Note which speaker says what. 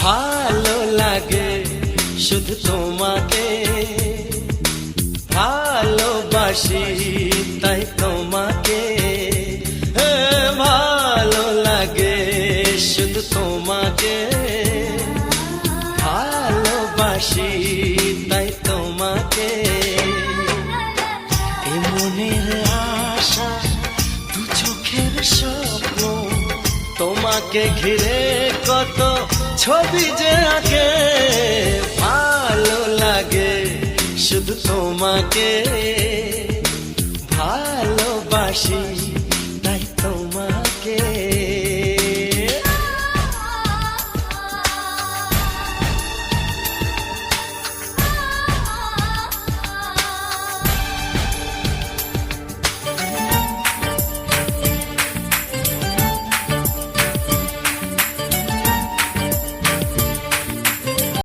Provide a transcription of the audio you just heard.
Speaker 1: ভালো লাগে শুধু তোমাকে, ভালোবাসি তাই তোমাকে। ভালো লাগে শুধু তোমাকে, ভালোবাসি তাই তোমাকে। এ মনের আশা দু চোখের স্বপ্ন, তোমাকে ঘিরে কত ছবি যে আঁকে। ভালো লাগে শুধু তোমাকে, ভালোবাসি